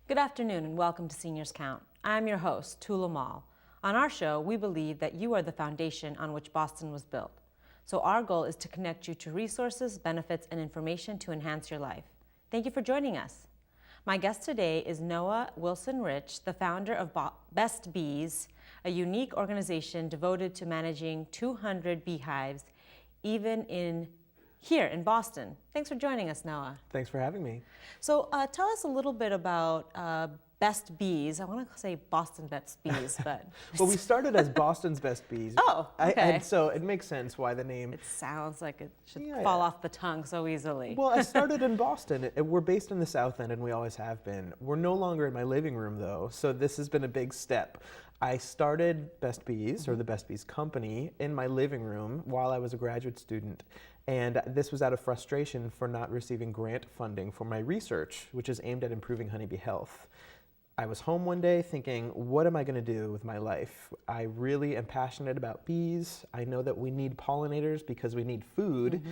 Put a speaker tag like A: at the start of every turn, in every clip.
A: Good afternoon and welcome to Seniors Count. I'm your host, Tula Mall. On our show, we believe that you are the foundation on which Boston was built. So our goal is to connect you to resources, benefits, and information to enhance your life. Thank you for joining us. My guest today is Noah Wilson Rich, the founder of Best Bees, a unique organization devoted to managing 200 beehives, even here in Boston. Thanks for joining us, Noah.
B: Thanks for having me.
A: So tell us a little bit about Best Bees. I want to say Boston Best Bees, but...
B: Well, we started as Boston's Best Bees.
A: Oh, okay.
B: And so it makes sense why the name...
A: It sounds like it should fall off the tongue so easily.
B: Well, I started in Boston. We're based in the South End, and we always have been. We're no longer in my living room, though, so this has been a big step. I started Best Bees, or the Best Bees Company, in my living room while I was a graduate student. And this was out of frustration for not receiving grant funding for my research, which is aimed at improving honeybee health. I was home one day thinking, what am I going to do with my life? I really am passionate about bees. I know that we need pollinators because we need food.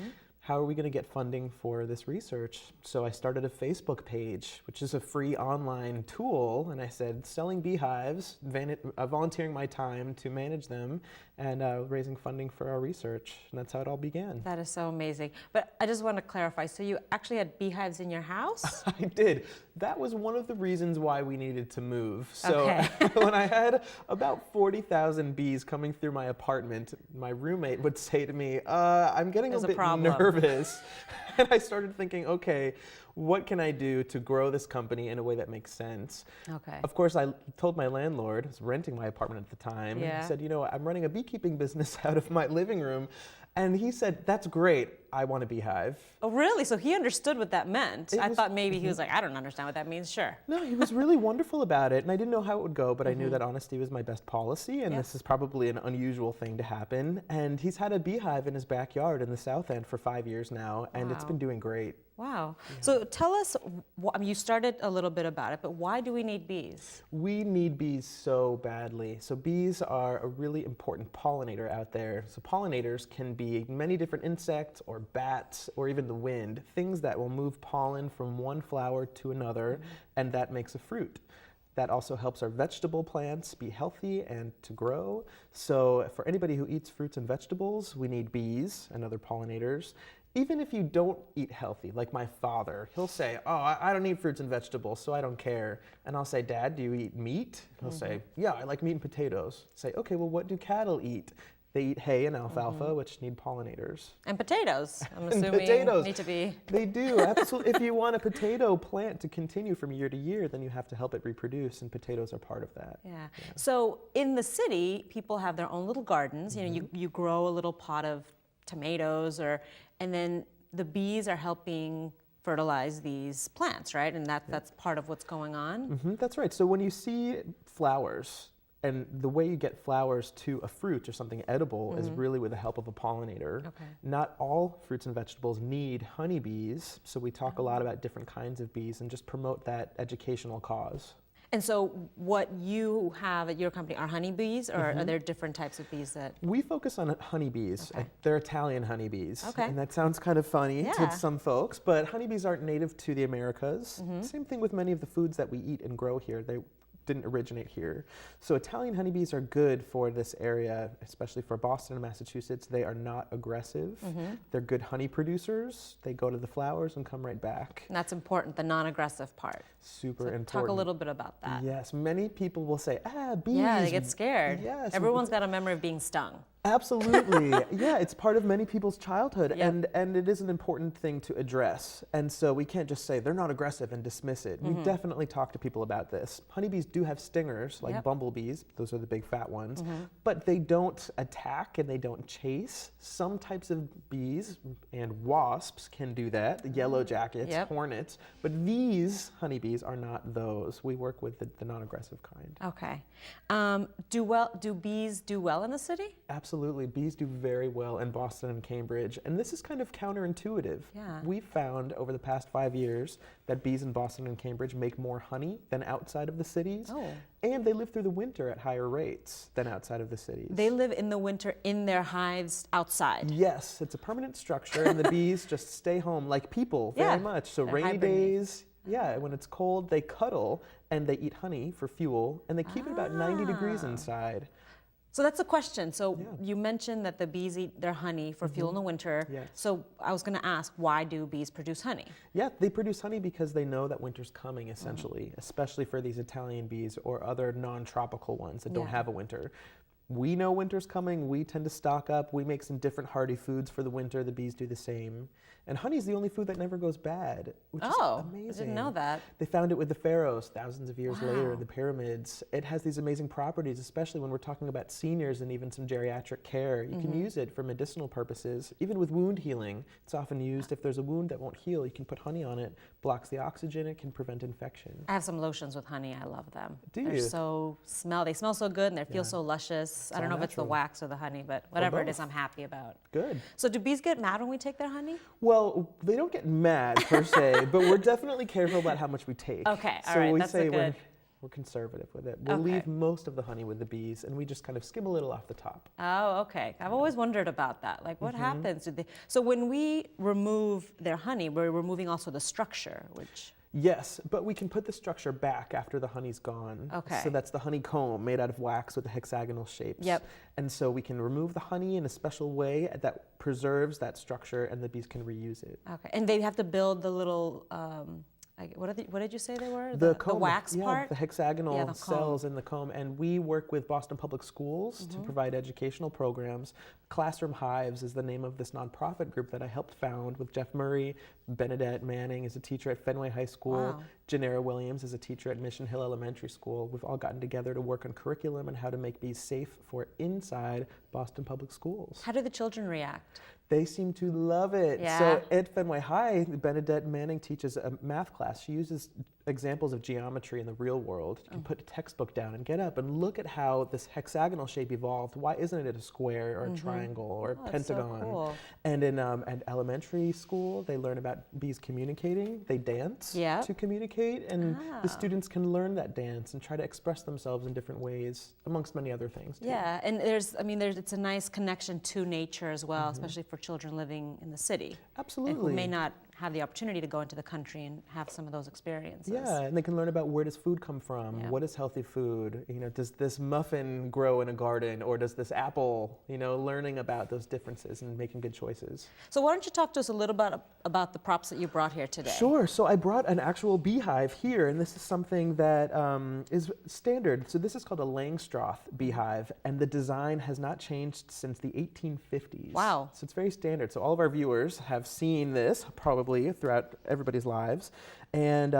B: How are we going to get funding for this research? So I started a Facebook page, which is a free online tool, and I said, selling beehives, volunteering my time to manage them, and raising funding for our research. And that's how it all began.
A: That is so amazing. But I just want to clarify, so you actually had beehives in your house?
B: I did. That was one of the reasons why we needed to move. So
A: okay.
B: When I had about 40,000 bees coming through my apartment, my roommate would say to me, I'm getting a bit nervous. And I started thinking, okay, what can I do to grow this company in a way that makes sense?
A: Okay.
B: Of course, I told my landlord, I was renting my apartment at the time, and I said, you know, I'm running a beekeeping business out of my living room. And he said, that's great, I want a beehive.
A: Oh, really? So he understood what that meant. I thought maybe he was like, I don't understand what that means, sure.
B: No, he was really wonderful about it, and I didn't know how it would go, but I knew that honesty was my best policy, and this is probably an unusual thing to happen. And he's had a beehive in his backyard in the South End for 5 years now, and it's been doing great.
A: Wow. Yeah. So tell us, I mean, you started a little bit about it, but why do we need bees?
B: We need bees so badly. So bees are a really important pollinator out there. So pollinators can be many different insects or bats or even the wind, things that will move pollen from one flower to another, and that makes a fruit. That also helps our vegetable plants be healthy and to grow. So for anybody who eats fruits and vegetables, we need bees and other pollinators. Even if you don't eat healthy, like my father, he'll say, oh, I don't eat fruits and vegetables, so I don't care. And I'll say, Dad, do you eat meat? He'll say, yeah, I like meat and potatoes. Say, okay, well, what do cattle eat? They eat hay and alfalfa, which need pollinators.
A: And potatoes, I'm assuming,
B: potatoes
A: need to be.
B: They do, absolutely. If you want a potato plant to continue from year to year, then you have to help it reproduce, and potatoes are part of that.
A: Yeah. So in the city, people have their own little gardens. You know, you grow a little pot of tomatoes, and then the bees are helping fertilize these plants, right? And that's part of what's going on?
B: That's right. So when you see flowers, and the way you get flowers to a fruit or something edible is really with the help of a pollinator. Okay. Not all fruits and vegetables need honeybees, so we talk a lot about different kinds of bees and just promote that educational cause.
A: And so what you have at your company are honeybees, or are there different types of bees that?
B: We focus on honeybees. Okay. They're Italian honeybees.
A: Okay.
B: And that sounds kind of funny to some folks, but honeybees aren't native to the Americas. Same thing with many of the foods that we eat and grow here. They didn't originate here. So Italian honeybees are good for this area, especially for Boston and Massachusetts. They are not aggressive. They're good honey producers. They go to the flowers and come right back.
A: And that's important, the non-aggressive part.
B: Super important.
A: Talk a little bit about that.
B: Yes, many people will say, bees.
A: Yeah, they get scared.
B: Yes.
A: Everyone's got a memory of being stung.
B: Absolutely. Yeah, it's part of many people's childhood,
A: Yep.
B: and it is an important thing to address. And so we can't just say they're not aggressive and dismiss it. We definitely talk to people about this. Honeybees do have stingers, like
A: Yep.
B: bumblebees. Those are the big fat ones. But they don't attack and they don't chase. Some types of bees and wasps can do that, the yellow jackets,
A: Yep.
B: hornets. But these honeybees are not those. We work with the non-aggressive kind.
A: Okay. Do bees do well in the city?
B: Absolutely. Bees do very well in Boston and Cambridge. And this is kind of counterintuitive.
A: Yeah.
B: We've found over the past 5 years that bees in Boston and Cambridge make more honey than outside of the cities.
A: Oh.
B: And they live through the winter at higher rates than outside of the cities.
A: They live in the winter in their hives outside.
B: Yes, it's a permanent structure, and the bees just stay home like people very
A: Yeah,
B: much. So
A: they're
B: rainy
A: hibernating.
B: days, yeah, when it's cold, they cuddle and they eat honey for fuel, and they keep it about 90 degrees
A: Ah.
B: inside.
A: So that's a question. So
B: Yeah.
A: you mentioned that the bees eat their honey for fuel in the winter.
B: Yes.
A: So I was going to ask, why do bees produce honey?
B: Yeah, they produce honey because they know that winter's coming, essentially, especially for these Italian bees or other non-tropical ones that don't
A: Yeah.
B: have a winter. We know winter's coming. We tend to stock up. We make some different hardy foods for the winter. The bees do the same. And honey's the only food that never goes bad, which
A: Oh,
B: is amazing.
A: I didn't know that.
B: They found it with the pharaohs thousands of years later,
A: Wow.
B: the pyramids. It has these amazing properties, especially when we're talking about seniors and even some geriatric care. You can use it for medicinal purposes. Even with wound healing, it's often used if there's a wound that won't heal. You can put honey on it, blocks the oxygen, it can prevent infection.
A: I have some lotions with honey. I love them.
B: Do
A: They're
B: you?
A: They smell so good and they feel
B: Yeah.
A: so luscious. I
B: all
A: don't know if it's the
B: natural.
A: wax or the honey, but whatever it is,
B: both.
A: I'm happy about.
B: Good.
A: So do bees get mad when we take their honey?
B: Well, they don't get mad per se, but we're definitely careful about how much we take.
A: Okay, all
B: so
A: right,
B: we
A: that's a
B: say
A: good-
B: we're conservative with it. We'll
A: Okay.
B: leave most of the honey with the bees, and we just kind of skim a little off the top.
A: Oh, okay. I've always wondered about that. Like, what
B: Mm-hmm.
A: happens? So when we remove their honey, we're removing also the structure, which.
B: Yes, but we can put the structure back after the honey's gone.
A: Okay.
B: So that's the honeycomb made out of wax with the hexagonal shapes.
A: Yep.
B: And so we can remove the honey in a special way that preserves that structure, and the bees can reuse it.
A: Okay, and they have to build the little. What did you say they were?
B: The comb,
A: wax
B: yeah,
A: part.
B: the hexagonal
A: Yeah, the
B: cells in the comb, and we work with Boston Public Schools to provide educational programs. Classroom Hives is the name of this nonprofit group that I helped found with Jeff Murray. Benedette Manning is a teacher at Fenway High School.
A: Wow.
B: Janera Williams is a teacher at Mission Hill Elementary School. We've all gotten together to work on curriculum and how to make bees safe for inside Boston Public Schools.
A: How do the children react?
B: They seem to love it.
A: Yeah.
B: So at Fenway High, Benedette Manning teaches a math class. She uses examples of geometry in the real world. You can put a textbook down and get up and look at how this hexagonal shape evolved. Why isn't it a square or a triangle or a
A: Oh, that's so
B: pentagon?
A: cool.
B: And in at elementary school, they learn about bees communicating. They dance
A: Yeah.
B: to communicate, and
A: Ah.
B: the students can learn that dance and try to express themselves in different ways, amongst many other things. Too.
A: Yeah, and it's a nice connection to nature as well, especially for children living in the city.
B: Absolutely.
A: And who may not have the opportunity to go into the country and have some of those experiences.
B: Yeah, and they can learn about where does food come from?
A: Yeah.
B: What is healthy food? Does this muffin grow in a garden, or does this apple? Learning about those differences and making good choices.
A: So why don't you talk to us a little bit about the props that you brought here today?
B: Sure. So I brought an actual beehive here, and this is something that is standard. So this is called a Langstroth beehive, and the design has not changed since the 1850s.
A: Wow.
B: So it's very standard. So all of our viewers have seen this probably throughout everybody's lives. And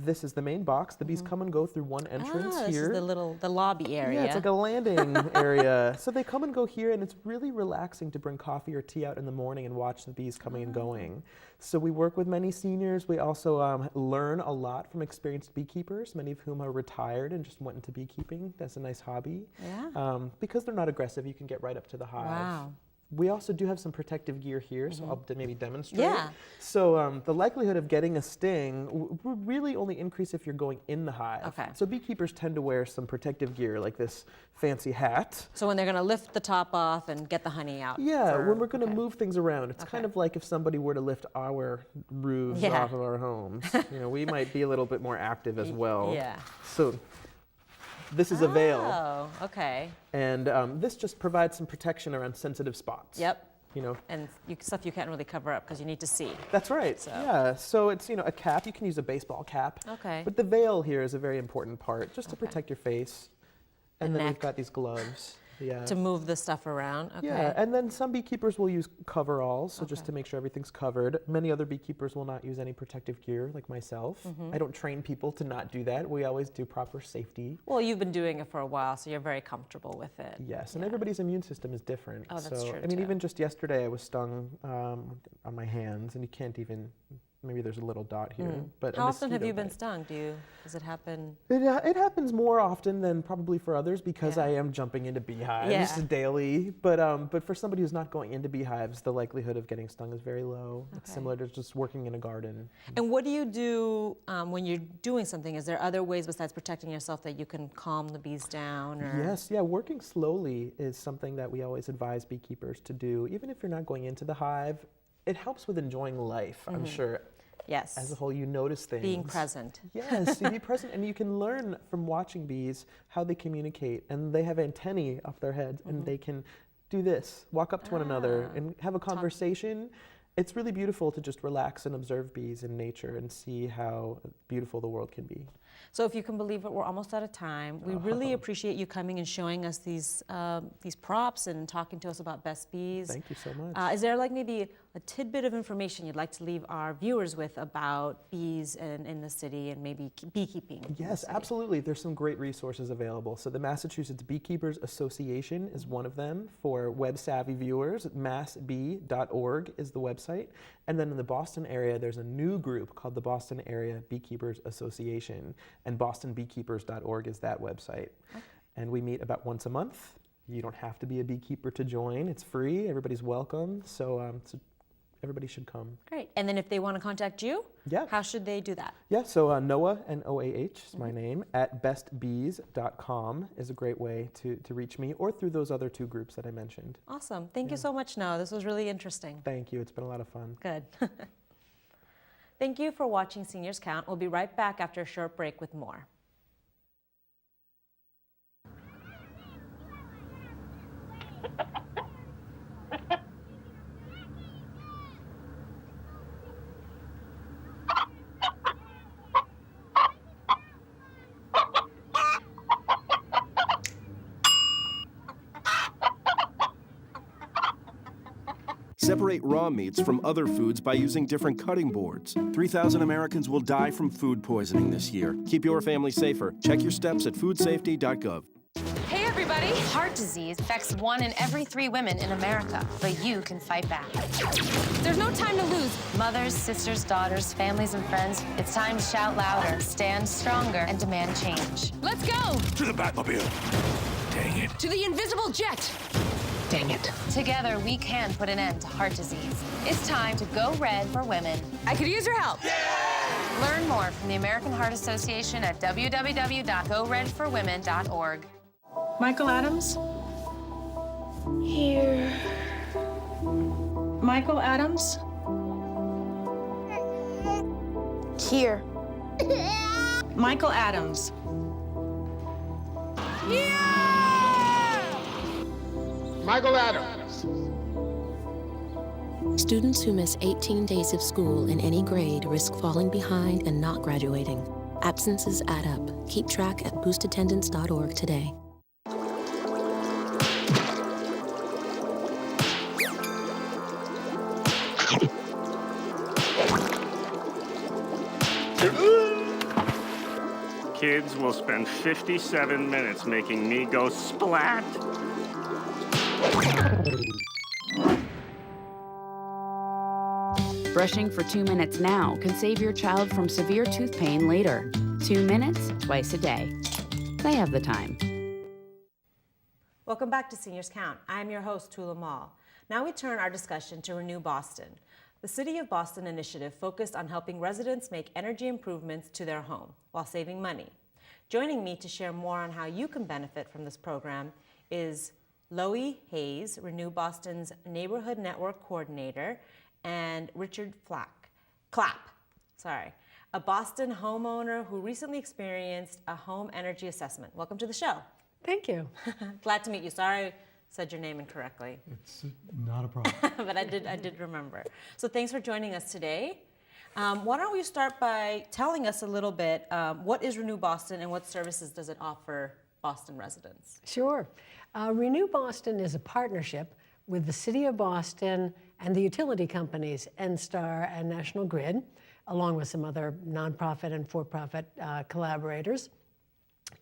B: this is the main box. The bees come and go through one entrance
A: This
B: here.
A: is the lobby area.
B: Yeah, it's like a landing area. So they come and go here, and it's really relaxing to bring coffee or tea out in the morning and watch the bees coming and going. So we work with many seniors. We also learn a lot from experienced beekeepers, many of whom are retired and just went into beekeeping. That's a nice hobby.
A: Yeah.
B: Because they're not aggressive, you can get right up to the hive.
A: Wow.
B: We also do have some protective gear here, so I'll maybe demonstrate.
A: Yeah.
B: So the likelihood of getting a sting would really only increase if you're going in the hive.
A: Okay.
B: So beekeepers tend to wear some protective gear, like this fancy hat.
A: So when they're going to lift the top off and get the honey out.
B: Yeah,
A: for-
B: when we're going to
A: okay.
B: move things around, it's kind
A: Okay.
B: of like if somebody were to lift our roofs
A: Yeah.
B: off of our homes. We might be a little bit more active as well.
A: Yeah.
B: So this is a veil,
A: Oh, okay.
B: and this just provides some protection around sensitive spots.
A: Yep.
B: And
A: Stuff you can't really cover up because you need to see.
B: that's right.
A: So-
B: Yeah. So it's a cap. You can use a baseball cap.
A: Okay.
B: But the veil here is a very important part, just to protect your face. And
A: And
B: then we've
A: neck.
B: got these gloves. Yeah.
A: to move the stuff around. Okay.
B: Yeah, and then some beekeepers will use coveralls, so just to make sure everything's covered. Many other beekeepers will not use any protective gear, like myself. I don't train people to not do that. We always do proper safety.
A: Well, you've been doing it for a while, so you're very comfortable with it.
B: Yes, and everybody's immune system is different.
A: Oh, that's
B: so,
A: true,
B: I mean,
A: too.
B: even just yesterday, I was stung on my hands, and you can't even. Maybe there's a little dot here. But a
A: How often have
B: mosquito
A: you been
B: bite.
A: stung? Does it happen?
B: It happens more often than probably for others because
A: Yeah.
B: I am jumping into beehives
A: Yeah.
B: daily. But for somebody who's not going into beehives, the likelihood of getting stung is very low. It's
A: Okay.
B: similar to just working in a garden.
A: And what do you do when you're doing something? Is there other ways besides protecting yourself that you can calm the bees down? Or?
B: Yes, yeah, working slowly is something that we always advise beekeepers to do. Even if you're not going into the hive, it helps with enjoying life, I'm sure.
A: Yes.
B: As a whole, you notice things.
A: Being present.
B: Yes, you be present, and you can learn from watching bees how they communicate. And they have antennae up their heads, and they can do this, walk up to one another, and have a conversation. It's really beautiful to just relax and observe bees in nature and see how beautiful the world can be.
A: So if you can believe it, we're almost out of time. We really appreciate you coming and showing us these props and talking to us about Best Bees.
B: Thank you so much.
A: Is there like maybe a tidbit of information you'd like to leave our viewers with about bees in the city and maybe beekeeping? in the
B: Yes,
A: city?
B: absolutely. There's some great resources available. So the Massachusetts Beekeepers Association is one of them for web-savvy viewers. massbee.org is the website. And then in the Boston area, there's a new group called the Boston Area Beekeepers Association, and bostonbeekeepers.org is that website. And we meet about once a month. You don't have to be a beekeeper to join. It's free. Everybody's welcome. So everybody should come.
A: Great. And then if they want to contact you,
B: Yeah.
A: how should they do that?
B: Yeah, so Noah, N-O-A-H is my name, at bestbees.com is a great way to reach me, or through those other two groups that I mentioned.
A: Awesome. Thank you so much, Noah. This was really interesting.
B: Thank you. It's been a lot of fun.
A: Good. Thank you for watching Seniors Count. We'll be right back after a short break with more.
C: Separate raw meats from other foods by using different cutting boards. 3,000 Americans will die from food poisoning this year. Keep your family safer. Check your steps at foodsafety.gov.
D: Hey everybody! Heart disease affects 1 in every 3 women in America, but you can fight back. There's no time to lose. Mothers, sisters, daughters, families, and friends, it's time to shout louder, stand stronger, and demand change.
E: Let's go!
F: To the Batmobile. Dang it.
E: To the invisible jet! Dang it.
D: Together, we can put an end to heart disease. It's time to go red for women.
E: I could use your help.
D: Learn more from the American Heart Association at www.goredforwomen.org.
G: Michael Adams?
H: Here.
G: Michael Adams?
H: Here.
G: Michael Adams.
I: Michael Adams.
J: Students who miss 18 days of school in any grade risk falling behind and not graduating. Absences add up. Keep track at boostattendance.org today.
K: Kids will spend 57 minutes making me go splat.
L: Brushing for 2 minutes now can save your child from severe tooth pain later. 2 minutes, twice a day. They have the time.
A: Welcome back to Seniors Count. I'm your host, Tula Mall. Now we turn our discussion to Renew Boston. The City of Boston initiative focused on helping residents make energy improvements to their home while saving money. Joining me to share more on how you can benefit from this program is Loie Hayes, Renew Boston's Neighborhood Network Coordinator, and Richard Clapp, a Boston homeowner who recently experienced a home energy assessment. Welcome to the show.
M: Thank you.
A: Glad to meet you. Sorry I said your name incorrectly.
M: It's not a problem.
A: But I did remember. So thanks for joining us today. Why don't we start by telling us a little bit, what is Renew Boston and what services does it offer Boston residents?
M: Sure. Renew Boston is a partnership with the City of Boston and the utility companies, NSTAR and National Grid, along with some other nonprofit and for-profit collaborators.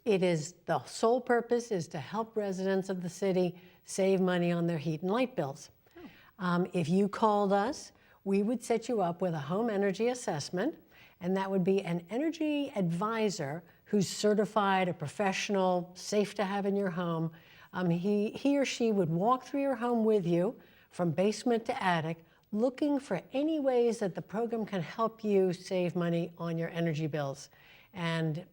M: The sole purpose is to help residents of the city save money on their heat and light bills. If you called us, we would set you up with a home energy assessment, and that would be an energy advisor who's certified, a professional, safe to have in your home. He or she would walk through your home with you from basement to attic, looking for any ways that the program can help you save money on your energy bills. And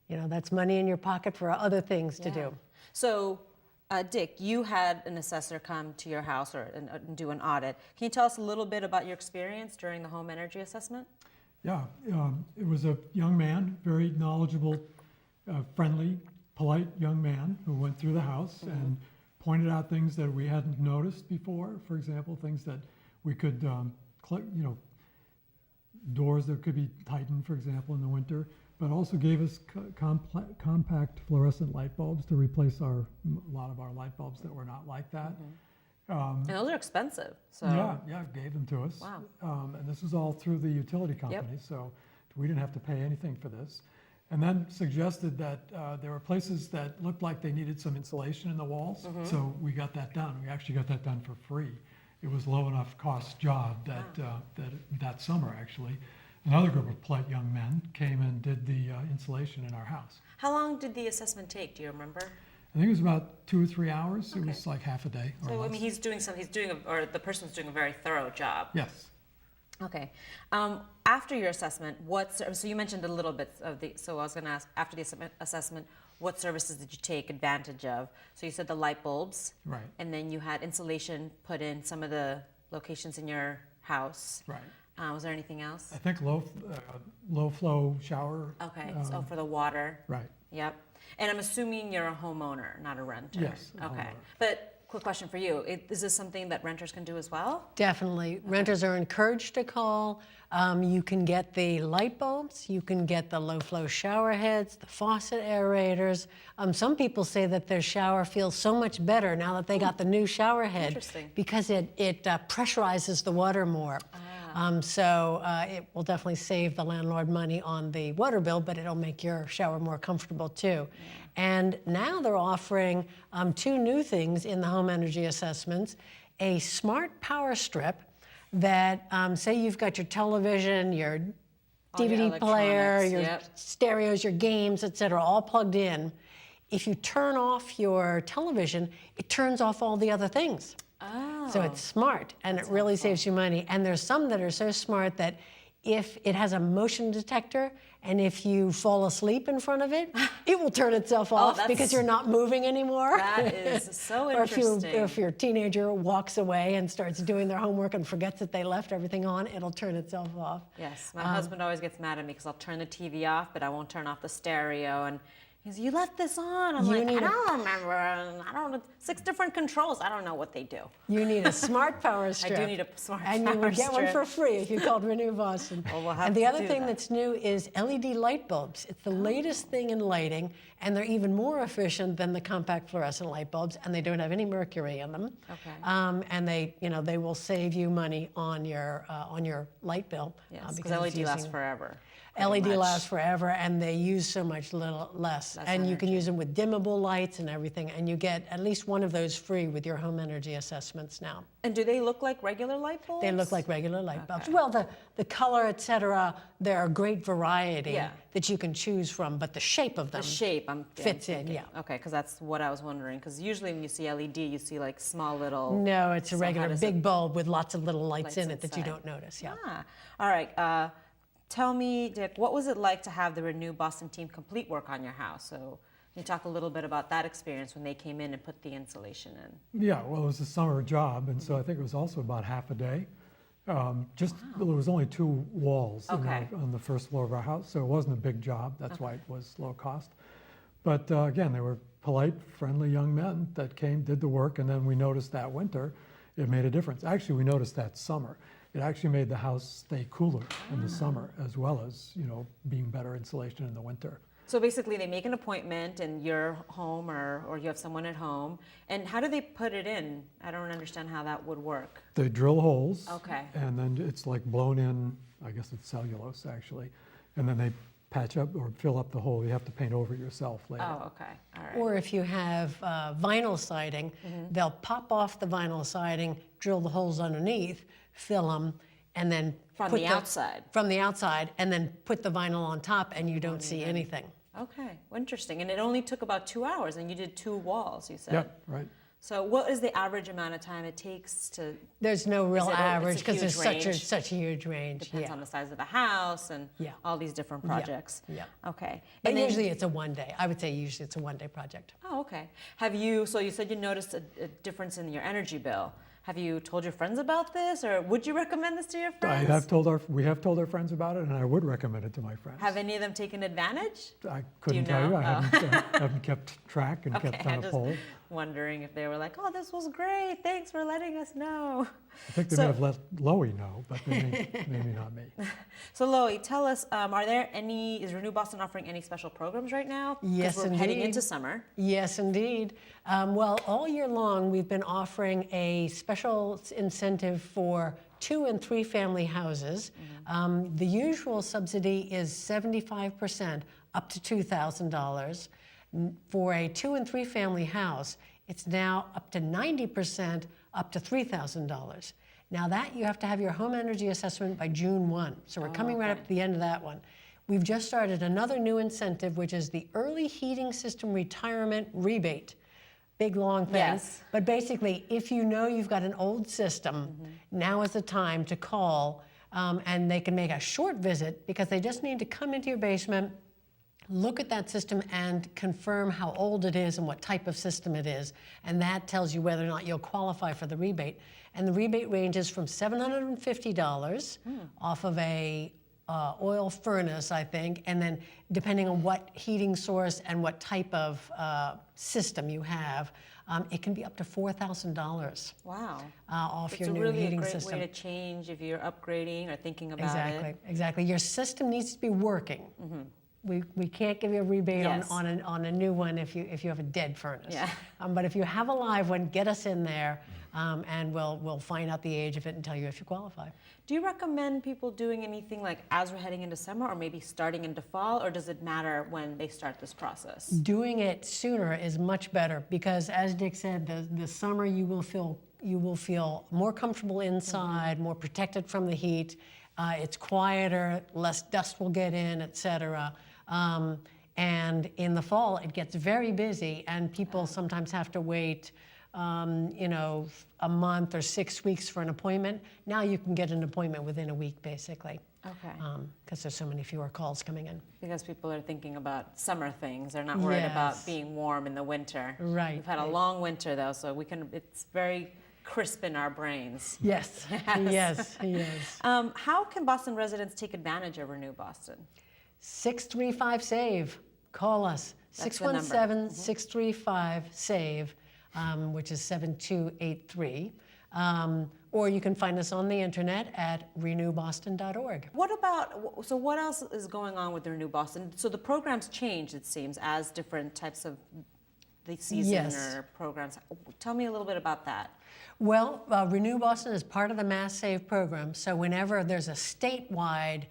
M: that's money in your pocket for other things to do.
A: So, Dick, you had an assessor come to your house and do an audit. Can you tell us a little bit about your experience during the home energy assessment?
M: Yeah, it was a young man, very knowledgeable, friendly, polite young man who went through the house and pointed out things that we hadn't noticed before. For example, things that we could, doors that could be tightened, for example, in the winter, but also gave us compact fluorescent light bulbs to replace a lot of our light bulbs that were not like that.
A: And those are expensive. So
M: Yeah, gave them to us.
A: Wow.
M: And this was all through the utility company, so we didn't have to pay anything for this. And then suggested that there were places that looked like they needed some insulation in the walls, so we got that done. We actually got that done for free. It was low enough cost job that summer, actually, another group of polite young men came and did the insulation in our house.
A: How long did the assessment take? Do you remember?
M: I think it was about 2 or 3 hours. It was like half a day.
A: So I mean, the person's doing a very thorough job.
M: Yes.
A: Okay. After your assessment, so you mentioned a little bit so I was going to ask, after the assessment, what services did you take advantage of? So you said the light bulbs.
M: Right.
A: And then you had insulation put in some of the locations in your house.
M: Right.
A: Was there anything else?
M: I think low flow shower.
A: Okay, so for the water.
M: Right.
A: Yep. And I'm assuming you're a homeowner, not a renter.
M: Yes.
A: Okay.
M: Homeowner.
A: But quick question for you. Is this something that renters can do as well?
M: Definitely. Renters are encouraged to call. You can get the light bulbs, you can get the low flow shower heads, the faucet aerators. Some people say that their shower feels so much better now that they got the new shower head.
A: Interesting.
M: Because it pressurizes the water more. So it will definitely save the landlord money on the water bill, but it'll make your shower more comfortable too. And now they're offering 2 new things in the home energy assessments: a smart power strip that, say you've got your television, your DVD player, your stereos, your games, etc., all plugged in. If you turn off your television, it turns off all the other things.
A: Oh.
M: So it's smart, and it really saves you money. And there's some that are so smart that if it has a motion detector, and if you fall asleep in front of it, it will turn itself off because you're not moving anymore.
A: That is so interesting.
M: Or if your teenager walks away and starts doing their homework and forgets that they left everything on, it'll turn itself off.
A: Yes, my husband always gets mad at me because I'll turn the TV off, but I won't turn off the stereo. And he's, you left this on. I'm like, I don't remember. I don't. 6 different controls. I don't know what they do.
M: You need a smart power strip.
A: I do need a smart power
M: strip. And you would get one
A: strip.
M: for free if you called Renew Boston.
A: Well, we'll have
M: and the
A: to
M: other
A: do
M: thing
A: that.
M: that's new is LED light bulbs. It's the latest thing in lighting, and they're even more efficient than the compact fluorescent light bulbs, and they don't have any mercury in them.
A: Okay.
M: And they will save you money on your light bill.
A: Yes, because LED lasts forever.
M: LED lasts forever, and they use so much less. And you can use them with dimmable lights and everything, and you get at least one of those free with your home energy assessments now.
A: And do they look like regular light bulbs?
M: They look like regular light bulbs. Well, the color, etc., there are great variety that you can choose from, but the shape of them fits in.
A: Okay, because that's what I was wondering. Because usually when you see LED, you see like small little.
M: No, it's a regular big bulb with lots of little lights in it that you don't notice. Yeah.
A: All right. Tell me, Dick, what was it like to have the Renew Boston team complete work on your house? So can you talk a little bit about that experience when they came in and put the insulation in?
M: Yeah, well, it was a summer job, and so I think it was also about half a day. There was only 2 walls on the first floor of our house, so it wasn't a big job. That's why it was low cost. But again, they were polite, friendly young men that came, did the work, and then we noticed that winter it made a difference. Actually, we noticed that summer. It actually made the house stay cooler in the summer, as well as being better insulation in the winter.
A: So basically, they make an appointment in your home or you have someone at home. And how do they put it in? I don't understand how that would work.
N: They drill holes.
A: Okay.
N: And then it's like blown in, I guess it's cellulose actually. And then they patch up or fill up the hole. You have to paint over yourself later.
A: Oh, okay. All right.
M: Or if you have vinyl siding, they'll pop off the vinyl siding, drill the holes underneath, fill them, and then
A: From
M: put
A: the outside.
M: From the outside, and then put the vinyl on top, and you don't see anything.
A: Okay, well, interesting. And it only took about 2 hours, and you did 2 walls, you said.
N: Yeah, right.
A: So what is the average amount of time it takes to?
M: There's no real
A: It's
M: average
A: a
M: because
A: huge
M: there's
A: range.
M: such a huge range.
A: Depends on the size of the house and
M: Yeah.
A: all these different projects.
M: Yeah.
A: Okay.
M: But
A: And then-
M: usually it's a one day. I would say usually it's a one day project.
A: Oh, okay. So you said you noticed a difference in your energy bill. Have you told your friends about this, or would you recommend this to your friends?
N: We have told our friends about it, and I would recommend it to my friends.
A: Have any of them taken advantage?
N: I couldn't tell you. I haven't kept track and kept on a poll.
A: Wondering if they were like, oh, this was great, thanks for letting us know.
N: I think they may have let Loie know, but maybe not me.
A: So Loie, tell us, is Renew Boston offering any special programs right now?
M: Yes,
A: we're
M: indeed.
A: heading into summer.
M: Yes, indeed. Well, all year long, we've been offering a special incentive for 2 and 3 family houses. The usual subsidy is 75% up to $2,000. For a 2 and 3 family house, it's now up to 90% up to $3,000. Now that you have to have your home energy assessment by June 1. So we're coming right up to the end of that one. We've just started another new incentive, which is the Early Heating System Retirement Rebate. Big, long thing.
A: Yes.
M: But basically, if you know you've got an old system, now is the time to call, and they can make a short visit because they just need to come into your basement, look at that system and confirm how old it is and what type of system it is. And that tells you whether or not you'll qualify for the rebate. And the rebate ranges from $750 off of a oil furnace, I think, and then depending on what heating source and what type of system you have, it can be up to $4,000.
A: Wow.
M: Off your
A: It's
M: new
A: really
M: heating
A: a great
M: system.
A: way to change if you're upgrading or thinking about it.
M: Exactly. Your system needs to be working. We can't give you a rebate on a new one if you have a dead furnace.
A: Yeah.
M: But if you have a live one, get us in there, and we'll find out the age of it and tell you if you qualify.
A: Do you recommend people doing anything like as we're heading into summer, or maybe starting into fall, or does it matter when they start this process?
M: Doing it sooner is much better because, as Dick said, the summer you will feel more comfortable inside, more protected from the heat. It's quieter, less dust will get in, etc. And in the fall, it gets very busy, and people sometimes have to wait, a month or 6 weeks for an appointment. Now you can get an appointment within a week, basically.
A: Okay.
M: Because there's so many fewer calls coming in.
A: Because people are thinking about summer things. They're not worried about being warm in the winter.
M: Right.
A: We've had a long winter, though, so it's very crisp in our brains.
M: Yes. Yes.
A: How can Boston residents take advantage of Renew Boston?
M: 635-SAVE. Call us. 617-635-SAVE, which is 7283. Or you can find us on the internet at renewboston.org.
A: What else is going on with Renew Boston? So the programs change, it seems, as different types of the season or programs. Tell me a little bit about that.
M: Well, Renew Boston is part of the Mass Save program, so whenever there's a statewide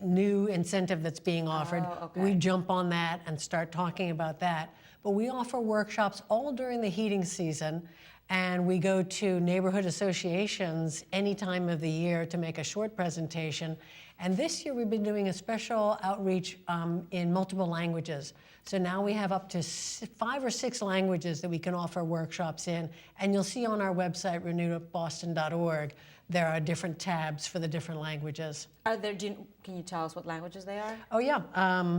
M: new incentive that's being offered, we jump on that and start talking about that. But we offer workshops all during the heating season, and we go to neighborhood associations any time of the year to make a short presentation. And this year we've been doing a special outreach in multiple languages. So now we have up to 5 or 6 languages that we can offer workshops in. And you'll see on our website, renewboston.org, there are different tabs for the different languages.
A: Can you tell us what languages they are?
M: Oh yeah,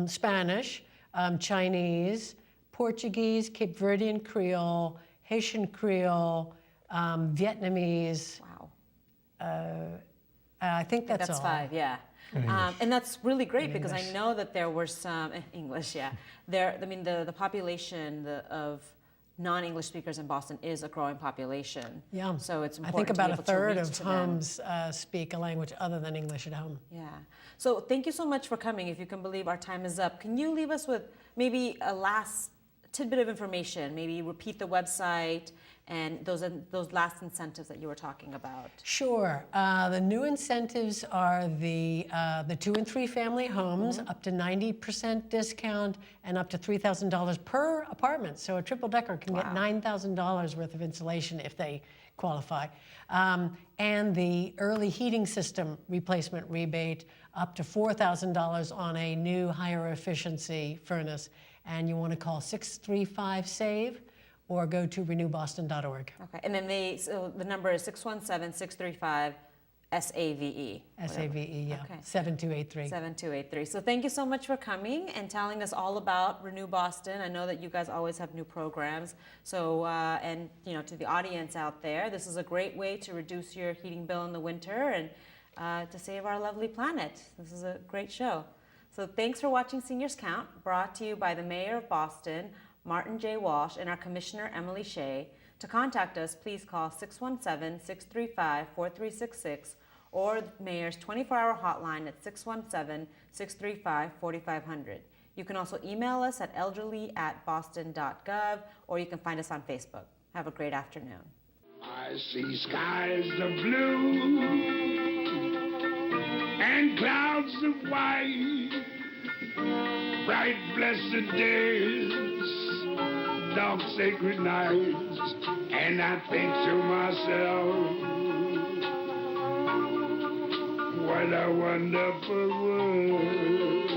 M: Spanish, Chinese, Portuguese, Cape Verdean Creole, Haitian Creole, Vietnamese.
A: Wow.
M: I think that's all.
A: 5, yeah. And that's really great because I know that there were some English, yeah. The population of non-English speakers in Boston is a growing population.
M: Yeah.
A: So it's
M: I
A: important
M: think about
A: to
M: a
A: be able to
M: third
A: reach
M: of
A: to them.
M: homes speak a language other than English at home.
A: Yeah. So thank you so much for coming. If you can believe our time is up, can you leave us with maybe a last tidbit of information? Maybe repeat the website and those last incentives that you were talking about.
M: Sure. The new incentives are the 2 and 3 family homes, up to 90% discount and up to $3,000 per apartment. So a triple decker can get $9,000 worth of insulation if they qualify. And the early heating system replacement rebate up to $4,000 on a new higher efficiency furnace. And you want to call 635-SAVE or go to renewboston.org.
A: Okay, and then so the number is 617-635-SAVE.
M: SAVE, yeah,
A: Okay.
M: 7283.
A: 7283. So thank you so much for coming and telling us all about Renew Boston. I know that you guys always have new programs. So, and to the audience out there, this is a great way to reduce your heating bill in the winter and to save our lovely planet. This is a great show. So thanks for watching Seniors Count, brought to you by the Mayor of Boston, Martin J. Walsh, and our Commissioner, Emily Shea. To contact us, please call 617-635-4366 or the Mayor's 24-hour hotline at 617-635-4500. You can also email us at elderly@boston.gov, or you can find us on Facebook. Have a great afternoon.
I: I see skies of blue and clouds of white, bright blessed days, dark sacred nights, and I think to myself, what a wonderful world.